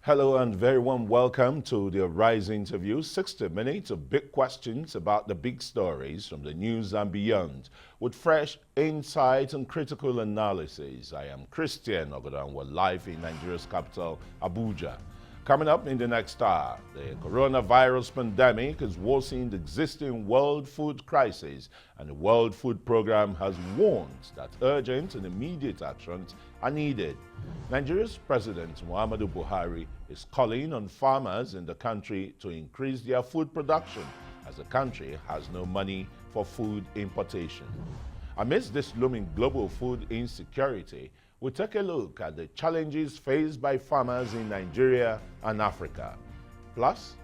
Hello and very warm welcome to the Rise interview, 60 minutes of big questions about the big stories from the news and beyond, with fresh insight and critical analysis. I am Christian Ogodan, we're live in Nigeria's capital, Abuja. Coming up in the next hour, the coronavirus pandemic is worsening the existing world food crisis, and the World Food Programme has warned that urgent and immediate actions are needed. Nigeria's President Muhammadu Buhari is calling on farmers in the country to increase their food production, as the country has no money for food importation. Amidst this looming global food insecurity, we'll take a look at the challenges faced by farmers in Nigeria and Africa. Plus,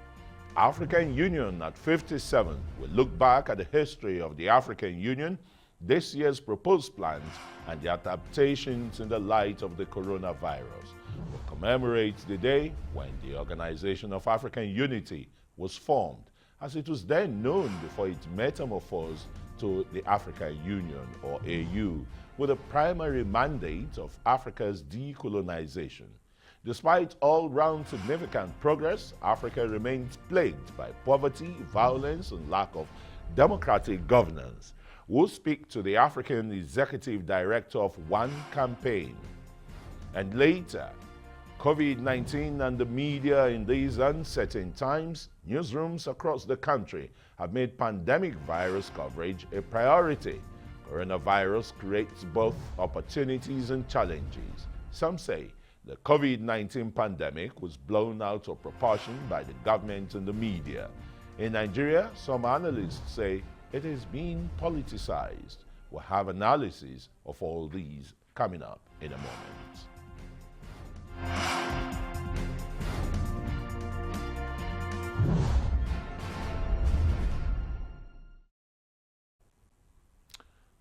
African Union at 57 will look back at the history of the African Union, this year's proposed plans, and the adaptations in the light of the coronavirus. We'll commemorate the day when the Organization of African Unity was formed, as it was then known before it metamorphosed to the African Union, or AU, with a primary mandate of Africa's decolonization. Despite all-round significant progress, Africa remains plagued by poverty, violence, and lack of democratic governance. We'll speak to the African Executive Director of One Campaign. And later, COVID-19 and the media in these uncertain times, newsrooms across the country have made pandemic virus coverage a priority. Coronavirus creates both opportunities and challenges. Some say the COVID-19 pandemic was blown out of proportion by the government and the media. In Nigeria, some analysts say it is being politicized. We'll have analysis of all these coming up in a moment.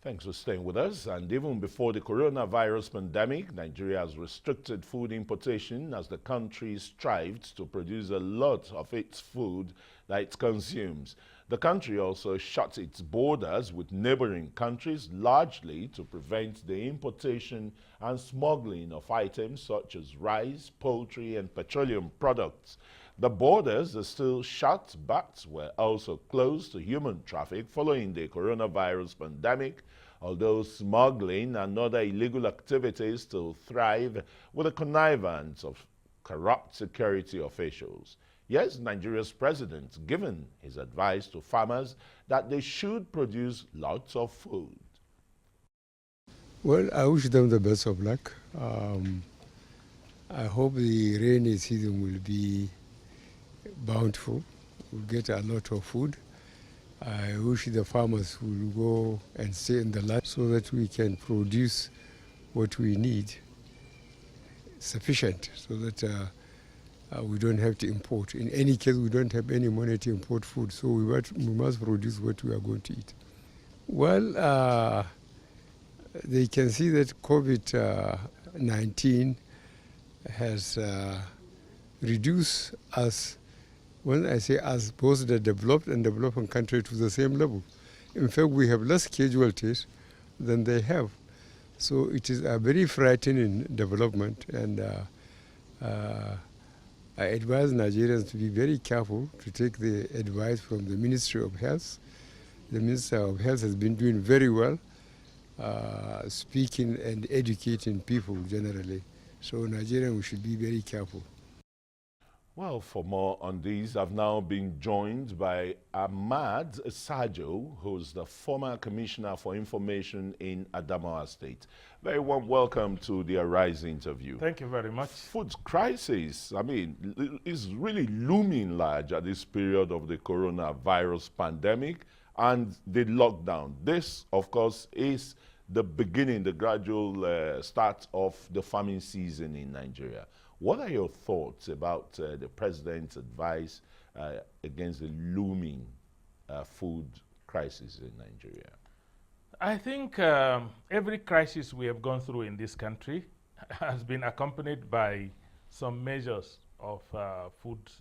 Thanks for staying with us. And even before the coronavirus pandemic, Nigeria has restricted food importation as the country strived to produce a lot of its food that it consumes. The country also shut its borders with neighboring countries largely to prevent the importation and smuggling of items such as rice, poultry, and petroleum products. The borders are still shut, but were also closed to human traffic following the coronavirus pandemic, although smuggling and other illegal activities still thrive with the connivance of corrupt security officials. Yes, Nigeria's president given his advice to farmers that they should produce lots of food. Well, I wish them the best of luck. I hope the rainy season will be bountiful. We'll get a lot of food. I wish the farmers will go and stay in the land so that we can produce what we need sufficient, so that we don't have to import. In any case, we don't have any money to import food, so we must produce what we are going to eat. Well, they can see that COVID-19 has reduced us. When I say us, both the developed and developing countries to the same level. In fact, we have less casualties than they have. So it is a very frightening development, and I advise Nigerians to be very careful to take the advice from the Ministry of Health. The Minister of Health has been doing very well, speaking and educating people generally. So Nigerians should be very careful. Well, for more on these, I've now been joined by Ahmad Sajoh, who's the former Commissioner for Information in Adamawa State. Very warm welcome to the Arise interview. Thank you very much. Food crisis, I mean, is really looming large at this period of the coronavirus pandemic and the lockdown. This, of course, is the beginning, the gradual start of the farming season in Nigeria. What are your thoughts about the president's advice against the looming food crisis in Nigeria? I think every crisis we have gone through in this country has been accompanied by some measures of food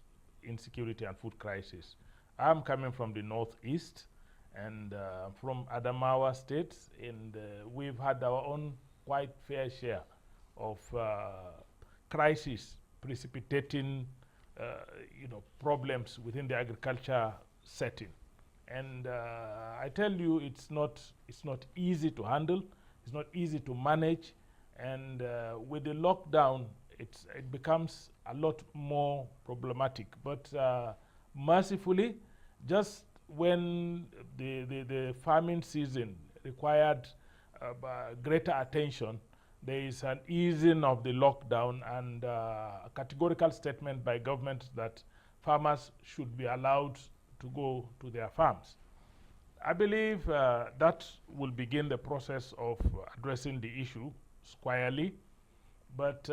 insecurity and food crisis. I'm coming from the northeast and from Adamawa State, and we've had our own quite fair share of crisis precipitating problems within the agriculture setting. And I tell you, it's not easy to handle. It's not easy to manage. And with the lockdown, it becomes a lot more problematic. But mercifully, just when the farming season required greater attention, there is an easing of the lockdown and a categorical statement by government that farmers should be allowed to go to their farms. I believe that will begin the process of addressing the issue squarely, but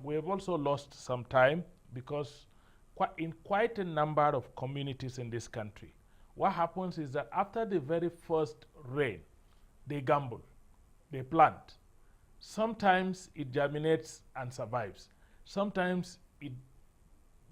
we have also lost some time because in quite a number of communities in this country, what happens is that after the very first rain, they gamble, they plant. Sometimes it germinates and survives. Sometimes it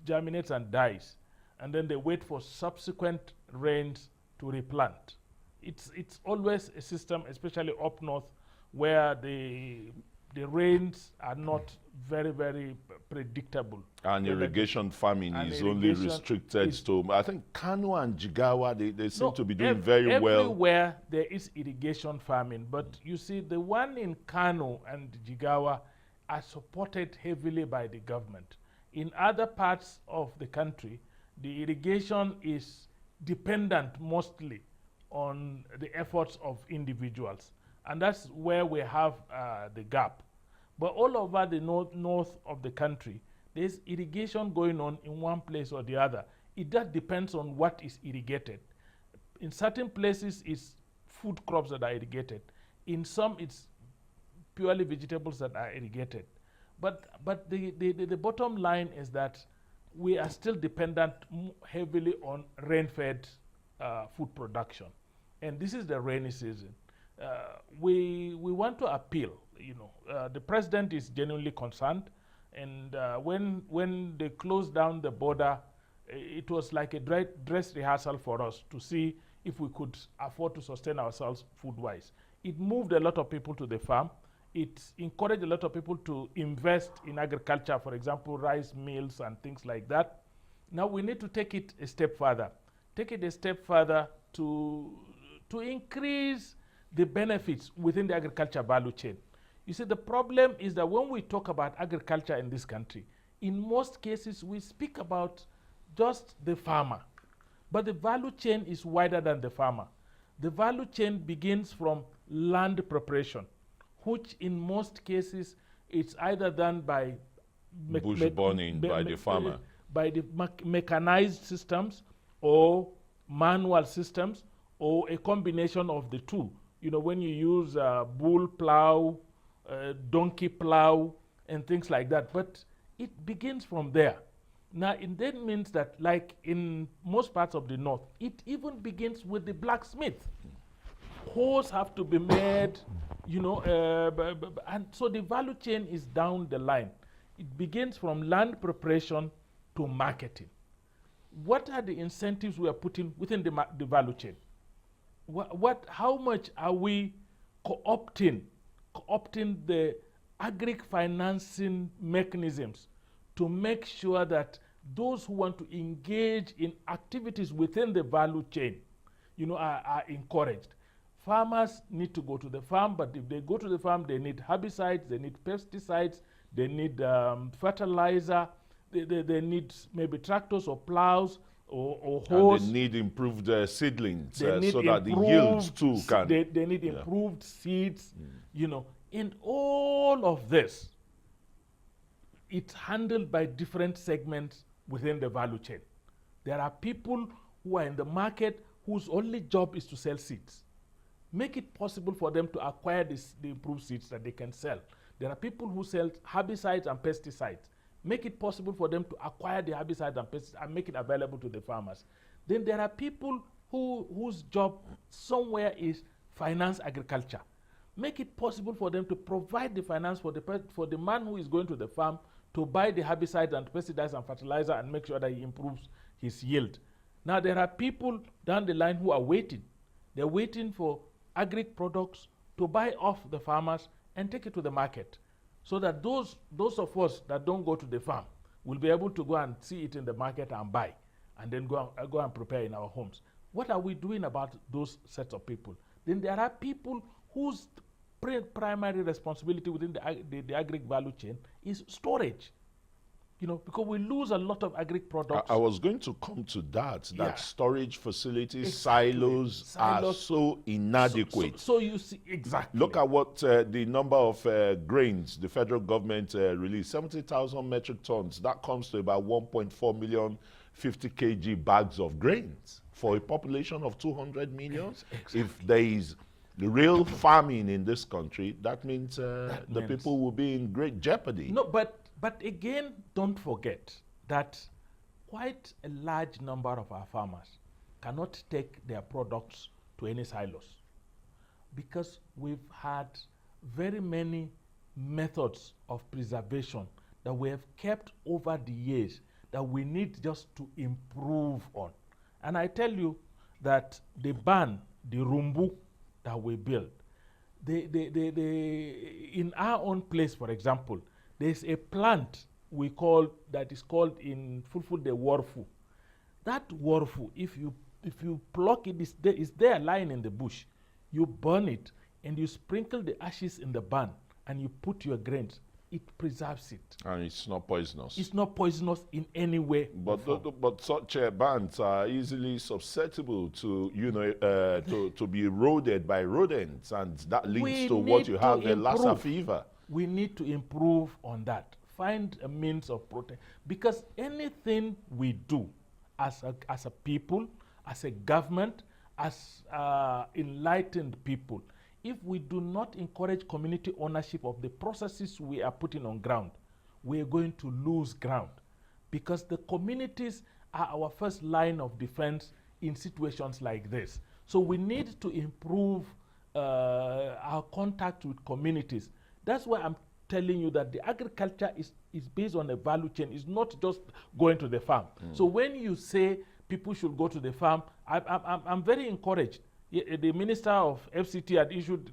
germinates and dies. And then they wait for subsequent rains to replant. It's always a system, especially up north, where the rains are not very, very predictable. And irrigation farming is only restricted to, I think, Kano and Jigawa, they seem to be doing very well. Everywhere there is irrigation farming, but you see, the one in Kano and Jigawa are supported heavily by the government. In other parts of the country, the irrigation is dependent mostly on the efforts of individuals. And that's where we have the gap. But all over the north of the country, there's irrigation going on in one place or the other. It just depends on what is irrigated. In certain places, it's food crops that are irrigated. In some, it's purely vegetables that are irrigated. But the bottom line is that we are still dependent heavily on rain-fed food production. And this is the rainy season. We want to appeal. The president is genuinely concerned, and when they closed down the border, it was like a dress rehearsal for us to see if we could afford to sustain ourselves food-wise. It moved a lot of people to the farm. It encouraged a lot of people to invest in agriculture, for example, rice mills and things like that. Now we need to take it a step further. Take it a step further to increase the benefits within the agriculture value chain. You see, the problem is that when we talk about agriculture in this country, in most cases we speak about just the farmer. But the value chain is wider than the farmer. The value chain begins from land preparation, which in most cases it's either done by bush burning by the farmer, by the mechanized systems or manual systems, or a combination of the two. When you use bull plow, donkey plow, and things like that. But it begins from there. Now, it then means that, like in most parts of the north, it even begins with the blacksmith. Hoes have to be made, and so the value chain is down the line. It begins from land preparation to marketing. What are the incentives we are putting within the value chain? How much are we co-opting the agri-financing mechanisms to make sure that those who want to engage in activities within the value chain, are encouraged? Farmers need to go to the farm, but if they go to the farm, they need herbicides, they need pesticides, they need fertilizer, they need maybe tractors or plows or hoes. And they need improved seedlings so that the yields too can. They need improved seeds, and all of this, it's handled by different segments within the value chain. There are people who are in the market whose only job is to sell seeds. Make it possible for them to acquire the improved seeds that they can sell. There are people who sell herbicides and pesticides. Make it possible for them to acquire the herbicides and pesticides and make it available to the farmers. Then there are people whose job somewhere is finance agriculture. Make it possible for them to provide the finance for the man who is going to the farm to buy the herbicides and pesticides and fertilizer and make sure that he improves his yield. Now there are people down the line who are waiting. They're waiting for agri products to buy off the farmers and take it to the market, so that those of us that don't go to the farm, We'll be able to go and see it in the market and buy, and then go and prepare in our homes. What are we doing about those sets of people? Then there are people whose primary responsibility within the agric value chain is storage. Because we lose a lot of agric products. I was going to come to that Yeah. Storage facilities, Exactly. silos are so inadequate. So you see, exactly. Look at what the number of grains the federal government released, 70,000 metric tons. That comes to about 1.4 million 50 kg bags of grains for a population of 200 million. Exactly. If there is the real famine in this country, that means the people will be in great jeopardy. No, but again, don't forget that quite a large number of our farmers cannot take their products to any silos, because we've had very many methods of preservation that we have kept over the years that we need just to improve on. And I tell you that the barn, the rumbu that we build, in our own place, for example, there's a plant that is called in Fulful the warfu. That warfu, if you pluck it, it's there lying in the bush. You burn it and you sprinkle the ashes in the barn and you put your grains. It preserves it. And it's not poisonous. It's not poisonous in any way. But such bands are easily susceptible to to be eroded by rodents, and that leads to what you have, the Lassa fever. We need to improve on that. Find a means of protection, because anything we do as a people, as a government, as enlightened people, if we do not encourage community ownership of the processes we are putting on ground, we are going to lose ground, because the communities are our first line of defense in situations like this. So we need to improve our contact with communities. That's why I'm telling you that the agriculture is based on a value chain. It's not just going to the farm. So when you say people should go to the farm, I'm very encouraged. The Minister of FCT had issued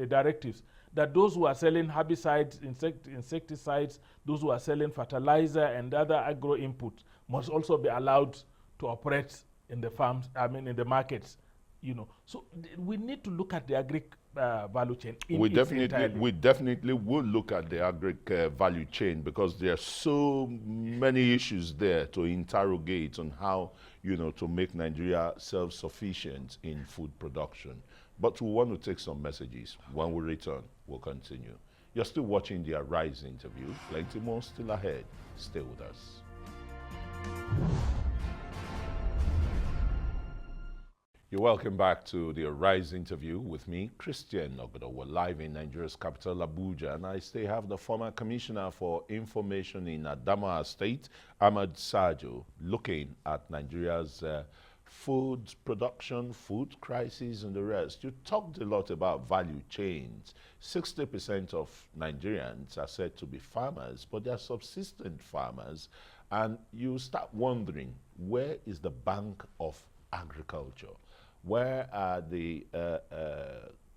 directives that those who are selling herbicides, insecticides, those who are selling fertilizer and other agro inputs must also be allowed to operate in the farms, in the markets. So we need to look at the agric value chain. We definitely will look at the agric value chain, because there are so many issues there to interrogate on how to make Nigeria self-sufficient in food production. But we want to take some messages. When we return, we'll continue. You're still watching the Arise interview. Plenty more still ahead. Stay with us. You're welcome back to the Arise interview with me, Christian Ogodo. We're live in Nigeria's capital, Abuja, and I still have the former Commissioner for Information in Adamawa State, Ahmad Sajoh, looking at Nigeria's food production, food crisis, and the rest. You talked a lot about value chains. 60% of Nigerians are said to be farmers, but they're subsistent farmers, and you start wondering, where is the bank of agriculture? Where are the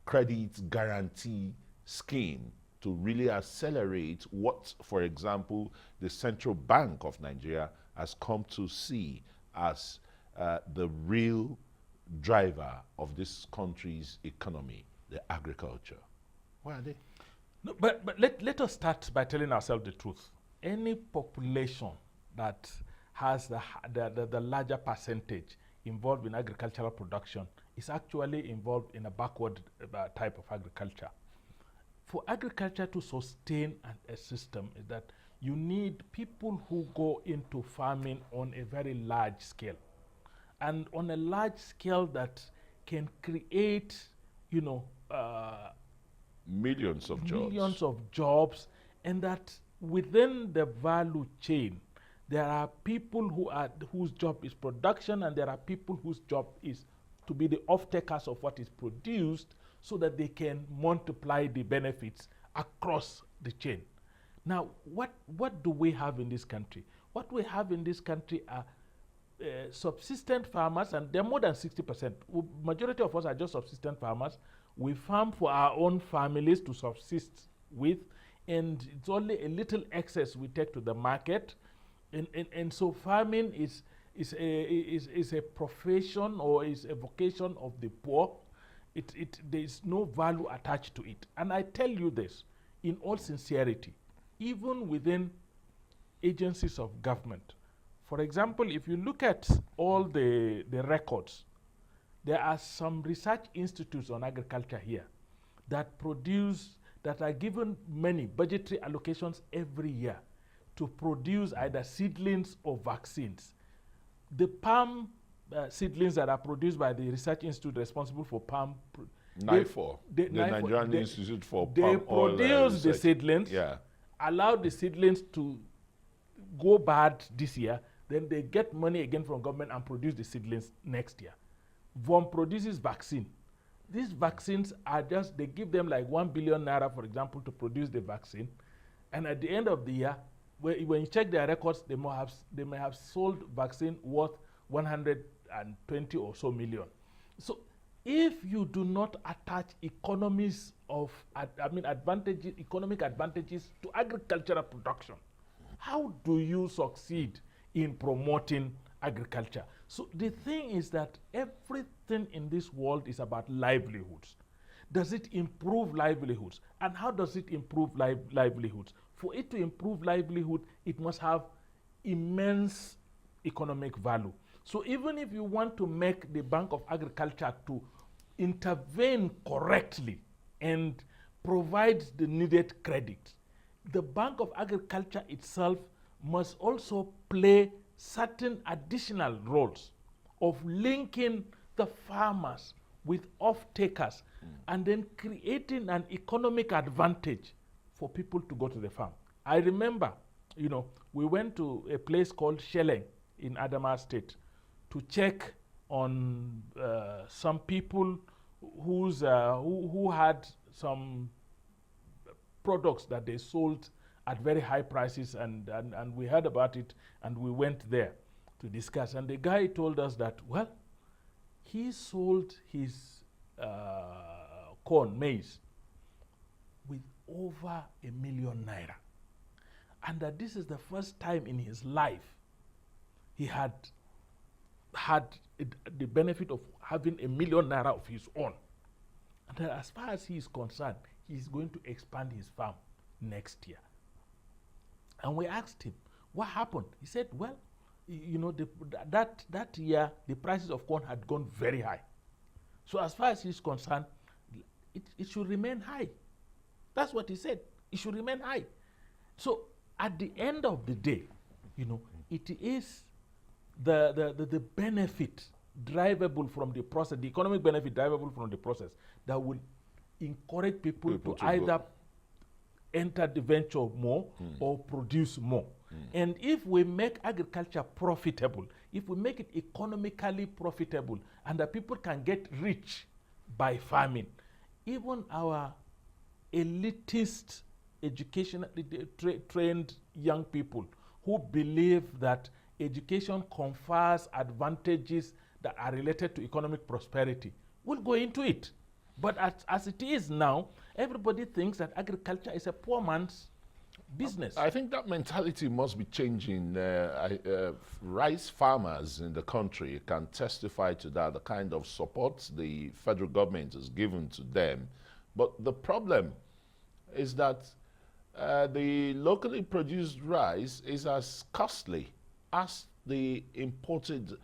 credit guarantee scheme to really accelerate what, for example, the Central Bank of Nigeria has come to see as the real driver of this country's economy, the agriculture? Where are they? No, but let us start by telling ourselves the truth. Any population that has the larger percentage involved in agricultural production is actually involved in a backward type of agriculture. For agriculture to sustain a system, is that you need people who go into farming on a very large scale, and on a large scale that can create, millions of jobs, and that within the value chain, there are people whose job is production, and there are people whose job is to be the off-takers of what is produced, so that they can multiply the benefits across the chain. Now, what do we have in this country? What we have in this country are subsistent farmers, and they're more than 60%. Majority of us are just subsistent farmers. We farm for our own families to subsist with, and it's only a little excess we take to the market. And so farming is a profession or is a vocation of the poor. There is no value attached to it. And I tell you this in all sincerity, even within agencies of government. For example, if you look at all the records, there are some research institutes on agriculture here that are given many budgetary allocations every year to produce either seedlings or vaccines. The palm seedlings that are produced by the research institute responsible for palm, NIFOR, the Nigerian Institute for Palm Oil They produce Research. the seedlings, allow the seedlings to go bad this year, then they get money again from government and produce the seedlings next year. VOM produces vaccine. These vaccines are just, they give them like 1 billion naira, for example, to produce the vaccine. And at the end of the year, when you check their records, they may have sold vaccine worth 120 or so million. So if you do not attach economic advantages to agricultural production, how do you succeed in promoting agriculture? So the thing is that everything in this world is about livelihoods. Does it improve livelihoods? And how does it improve livelihoods? For it to improve livelihood, it must have immense economic value. So even if you want to make the Bank of Agriculture to intervene correctly and provide the needed credit, the Bank of Agriculture itself must also play certain additional roles of linking the farmers with off-takers and then creating an economic advantage for people to go to the farm. I remember, we went to a place called Sheleng in Adamawa State to check on some people who had some products that they sold at very high prices, and we heard about it, and we went there to discuss. And the guy told us that, well, he sold his corn, maize, with over 1 million naira. And that this is the first time in his life he had the benefit of having 1 million naira of his own. And that as far as he is concerned, he is going to expand his farm next year. And we asked him, what happened? He said, well, that year, the prices of corn had gone very high. So as far as he's concerned, it should remain high. That's what he said. It should remain high. So at the end of the day, it is the benefit drivable from the process, the economic benefit drivable from the process that will encourage people to either enter the venture more or produce more. And if we make agriculture profitable, if we make it economically profitable, and that people can get rich by farming, even our elitist, educationally trained young people who believe that education confers advantages that are related to economic prosperity will go into it. But as it is now, everybody thinks that agriculture is a poor man's business. I think that mentality must be changing. Rice farmers in the country can testify to that, the kind of support the federal government has given to them. But the problem is that the locally produced rice is as costly as the imported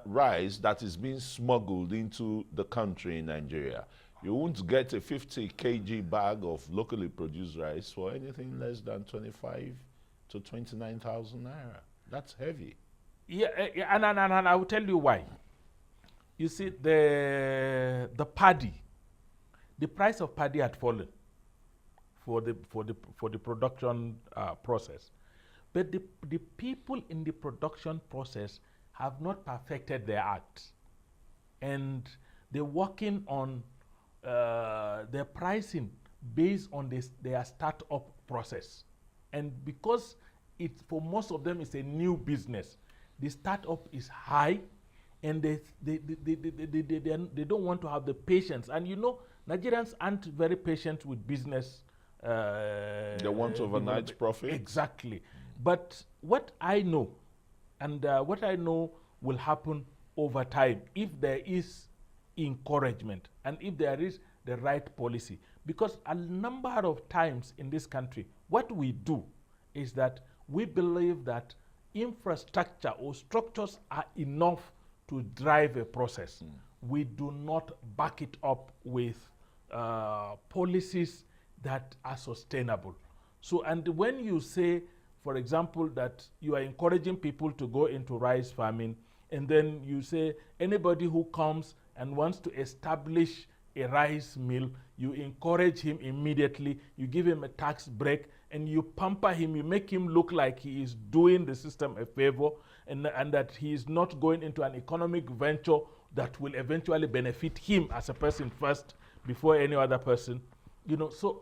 rice that is being smuggled into the country in Nigeria. You won't get a 50 kg bag of locally produced rice for anything less than 25 to 29,000 naira. That's heavy. Yeah, and I will tell you why. You see, the paddy, the price of paddy had fallen for the production process, but the people in the production process have not perfected their act, and they're working on their pricing based on their startup process. And because for most of them it's a new business, the startup is high, and they don't want to have the patience. And Nigerians aren't very patient with business. They want overnight profit. Exactly. But what I know, and what I know will happen over time if there is encouragement and if there is the right policy. Because a number of times in this country, what we do is that we believe that infrastructure or structures are enough to drive a process. We do not back it up with policies that are sustainable. So, and when you say, for example, that you are encouraging people to go into rice farming, and then you say anybody who comes and wants to establish a rice mill, you encourage him immediately, you give him a tax break, and you pamper him, you make him look like he is doing the system a favor, and that he is not going into an economic venture that will eventually benefit him as a person first before any other person. You know, so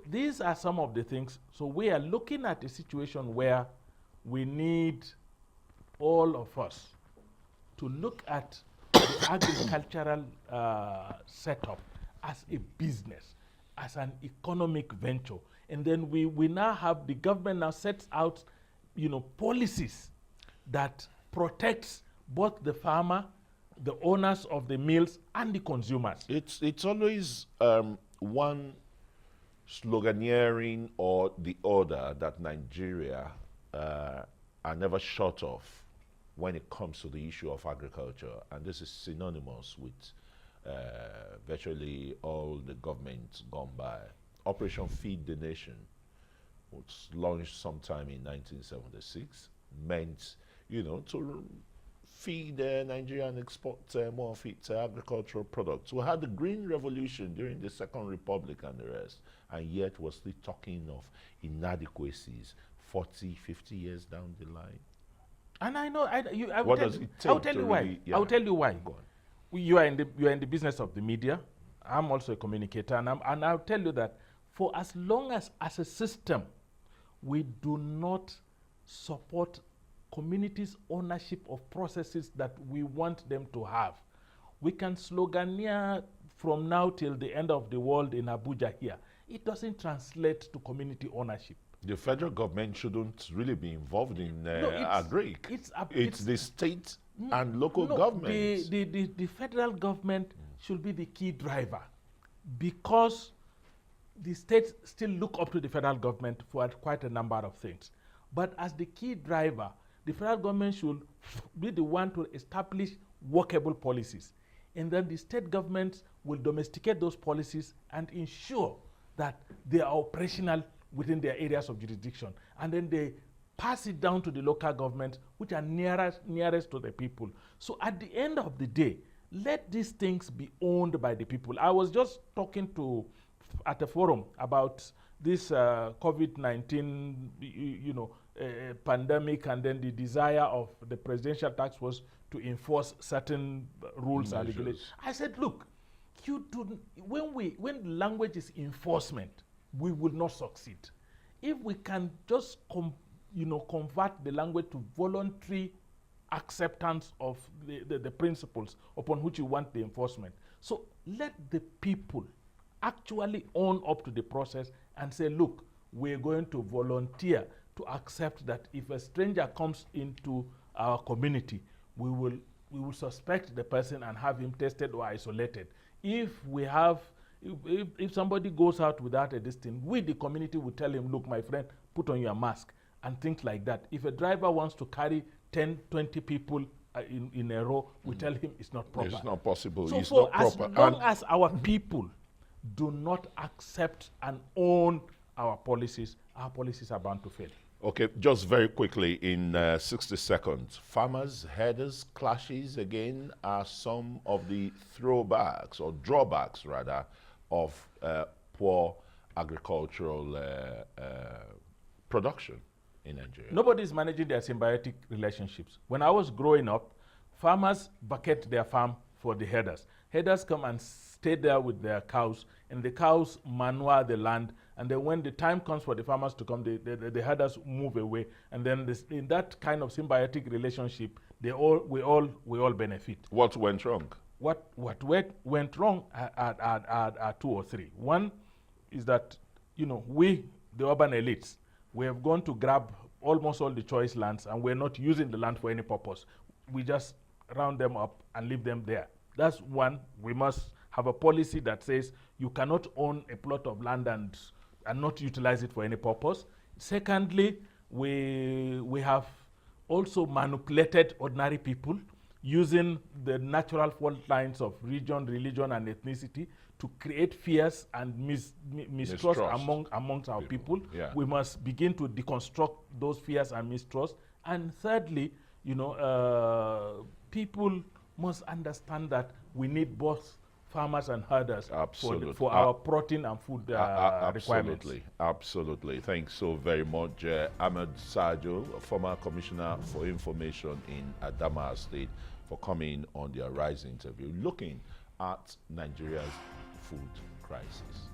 these are some of the things. So we are looking at a situation where we need all of us to look at the agricultural setup as a business, as an economic venture. And then we now have, the government now sets out, you know, policies that protects both the farmer, the owners of the mills, and the consumers. It's always one sloganeering or the other that Nigeria are never short of when it comes to the issue of agriculture, and this is synonymous with virtually all the governments gone by. Operation Feed the Nation, which launched sometime in 1976, meant, you know, to feed Nigeria and export more of its agricultural products. We had the Green Revolution during the Second Republic and the rest, and yet we're still talking of inadequacies 40, 50 years down the line. And I know, What does it take? I'll tell you why. Really, yeah. I'll tell you why. Go on. You are in the business of the media. I'm also a communicator, and I'll tell you that for as long as a system, we do not support communities' ownership of processes that we want them to have. We can sloganeer from now till the end of the world in Abuja here. It doesn't translate to community ownership. The federal government shouldn't really be involved in agri. It's the state and local governments. The federal government should be the key driver, because the states still look up to the federal government for quite a number of things. But as the key driver, the federal government should be the one to establish workable policies. And then the state governments will domesticate those policies and ensure that they are operational within their areas of jurisdiction. And then they pass it down to the local government, which are nearest to the people. So at the end of the day, let these things be owned by the people. I was just talking at a forum about this COVID-19, pandemic, and then the desire of the presidential task force to enforce certain rules and regulations. I said, look, when language is enforcement, we will not succeed. If we can just convert the language to voluntary acceptance of the principles upon which you want the enforcement. So let the people actually own up to the process and say, look, we're going to volunteer to accept that if a stranger comes into our community, we will suspect the person and have him tested or isolated. If somebody goes out without a distance, we, the community, will tell him, look, my friend, put on your mask, and things like that. If a driver wants to carry 10, 20 people in a row, we tell him it's not proper. It's not possible. So it's for not proper. as long as our people do not accept and own our policies are bound to fail. Okay, just very quickly in 60 seconds. Farmers, herders, clashes again are some of the throwbacks or drawbacks rather of poor agricultural production in Nigeria. Nobody is managing their symbiotic relationships. When I was growing up, farmers bucket their farm for the herders. Herders come and stay there with their cows, and the cows manure the land. And then when the time comes for the farmers to come, the herders move away. And then in that kind of symbiotic relationship, we all benefit. What went wrong? What went wrong are two or three. One is that, we, the urban elites, we have gone to grab almost all the choice lands, and we're not using the land for any purpose. We just round them up and leave them there. That's one. We must have a policy that says you cannot own a plot of land and not utilize it for any purpose. Secondly, we have also manipulated ordinary people using the natural fault lines of region, religion, and ethnicity to create fears and mistrust amongst our people. Yeah. We must begin to deconstruct those fears and mistrust. And thirdly, people must understand that we need both farmers and herders for our protein and food requirements. Absolutely. Thanks so very much, Ahmad Sajoh, former Commissioner for Information in Adamawa State, for coming on the Arise interview, looking at Nigeria's food crisis.